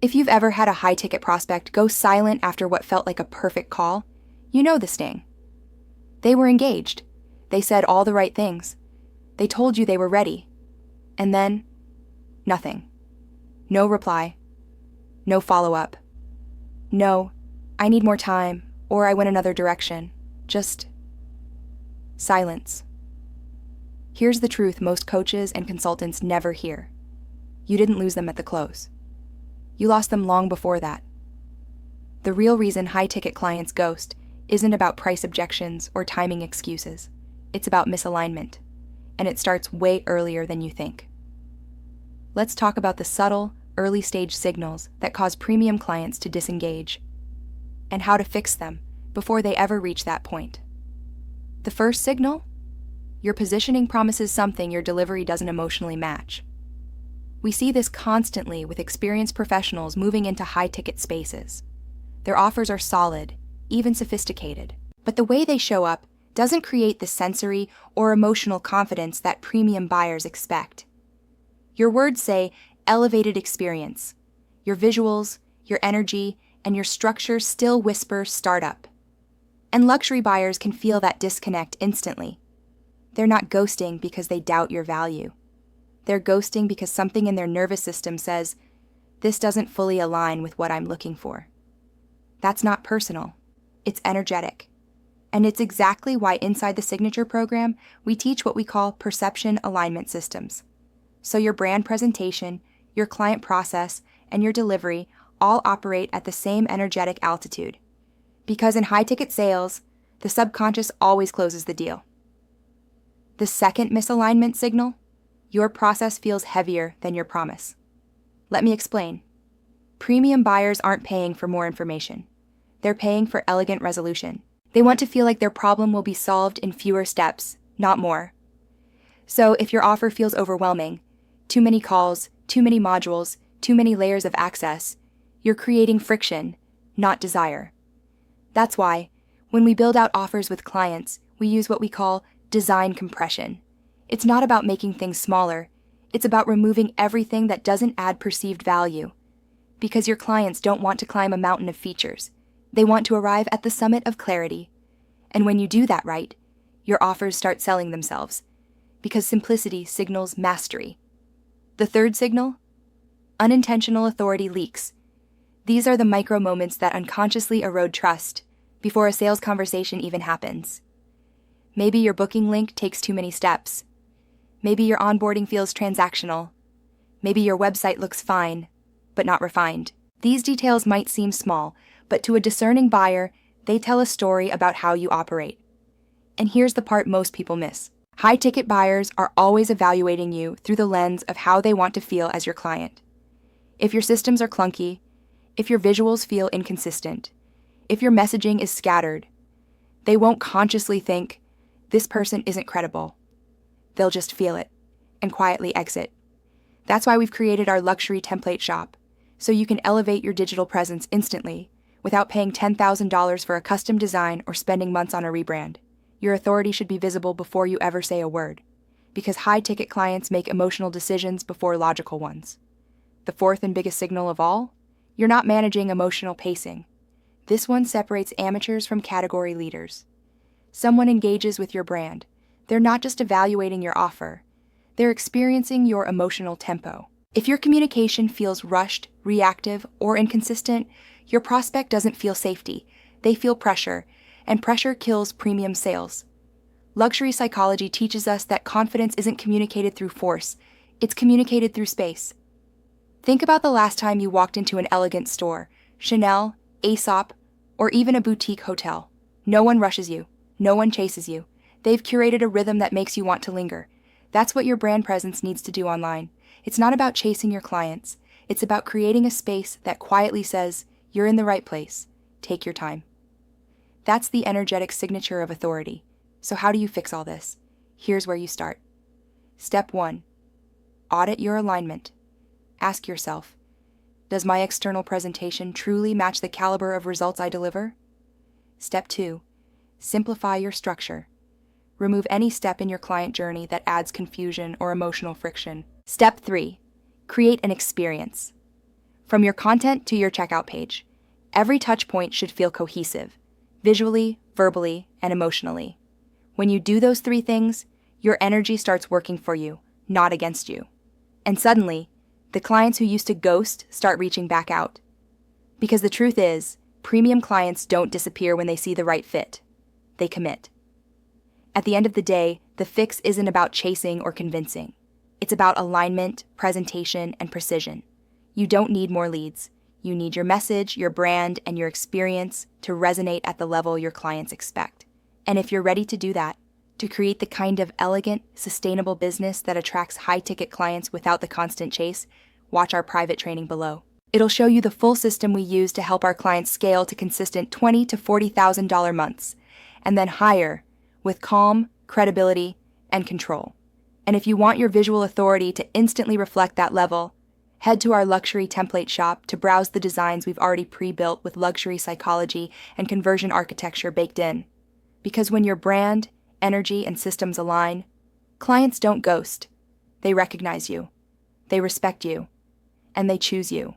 If you've ever had a high-ticket prospect go silent after what felt like a perfect call, you know the sting. They were engaged. They said all the right things. They told you they were ready. And then, nothing. No reply. No follow-up. No, I need more time, or I went another direction. Just silence. Here's the truth most coaches and consultants never hear. You didn't lose them at the close. You lost them long before that. The real reason high-ticket clients ghost isn't about price objections or timing excuses. It's about misalignment, and it starts way earlier than you think. Let's talk about the subtle, early-stage signals that cause premium clients to disengage, and how to fix them before they ever reach that point. The first signal? Your positioning promises something your delivery doesn't emotionally match. We see this constantly with experienced professionals moving into high-ticket spaces. Their offers are solid, even sophisticated, but the way they show up doesn't create the sensory or emotional confidence that premium buyers expect. Your words say elevated experience. Your visuals, your energy, and your structure still whisper startup. And luxury buyers can feel that disconnect instantly. They're not ghosting because they doubt your value. They're ghosting because something in their nervous system says, this doesn't fully align with what I'm looking for. That's not personal. It's energetic. And it's exactly why inside the Signature program, we teach what we call perception alignment systems. So your brand presentation, your client process, and your delivery all operate at the same energetic altitude. Because in high-ticket sales, the subconscious always closes the deal. The second misalignment signal? Your process feels heavier than your promise. Let me explain. Premium buyers aren't paying for more information. They're paying for elegant resolution. They want to feel like their problem will be solved in fewer steps, not more. So if your offer feels overwhelming, too many calls, too many modules, too many layers of access, you're creating friction, not desire. That's why, when we build out offers with clients, we use what we call design compression. It's not about making things smaller. It's about removing everything that doesn't add perceived value. Because your clients don't want to climb a mountain of features. They want to arrive at the summit of clarity. And when you do that right, your offers start selling themselves. Because simplicity signals mastery. The third signal? Unintentional authority leaks. These are the micro moments that unconsciously erode trust before a sales conversation even happens. Maybe your booking link takes too many steps. Maybe your onboarding feels transactional. Maybe your website looks fine, but not refined. These details might seem small, but to a discerning buyer, they tell a story about how you operate. And here's the part most people miss. High-ticket buyers are always evaluating you through the lens of how they want to feel as your client. If your systems are clunky, if your visuals feel inconsistent, if your messaging is scattered, they won't consciously think, this person isn't credible. They'll just feel it and quietly exit. That's why we've created our luxury template shop, so you can elevate your digital presence instantly without paying $10,000 for a custom design or spending months on a rebrand. Your authority should be visible before you ever say a word, because high-ticket clients make emotional decisions before logical ones. The fourth and biggest signal of all? You're not managing emotional pacing. This one separates amateurs from category leaders. Someone engages with your brand. They're not just evaluating your offer. They're experiencing your emotional tempo. If your communication feels rushed, reactive, or inconsistent, your prospect doesn't feel safety. They feel pressure, and pressure kills premium sales. Luxury psychology teaches us that confidence isn't communicated through force. It's communicated through space. Think about the last time you walked into an elegant store, Chanel, Aesop, or even a boutique hotel. No one rushes you. No one chases you. They've curated a rhythm that makes you want to linger. That's what your brand presence needs to do online. It's not about chasing your clients. It's about creating a space that quietly says, you're in the right place. Take your time. That's the energetic signature of authority. So how do you fix all this? Here's where you start. Step 1. Audit your alignment. Ask yourself, does my external presentation truly match the caliber of results I deliver? Step 2. Simplify your structure. Remove any step in your client journey that adds confusion or emotional friction. Step 3. Create an experience. From your content to your checkout page, every touch point should feel cohesive, visually, verbally, and emotionally. When you do those three things, your energy starts working for you, not against you. And suddenly, the clients who used to ghost start reaching back out. Because the truth is, premium clients don't disappear when they see the right fit. They commit. At the end of the day, the fix isn't about chasing or convincing. It's about alignment, presentation, and precision. You don't need more leads. You need your message, your brand, and your experience to resonate at the level your clients expect. And if you're ready to do that, to create the kind of elegant, sustainable business that attracts high-ticket clients without the constant chase, watch our private training below. It'll show you the full system we use to help our clients scale to consistent $20,000 to $40,000 months, and then higher with calm, credibility, and control. And if you want your visual authority to instantly reflect that level, head to our luxury template shop to browse the designs we've already pre-built with luxury psychology and conversion architecture baked in. Because when your brand, energy, and systems align, clients don't ghost. They recognize you, they respect you, and they choose you.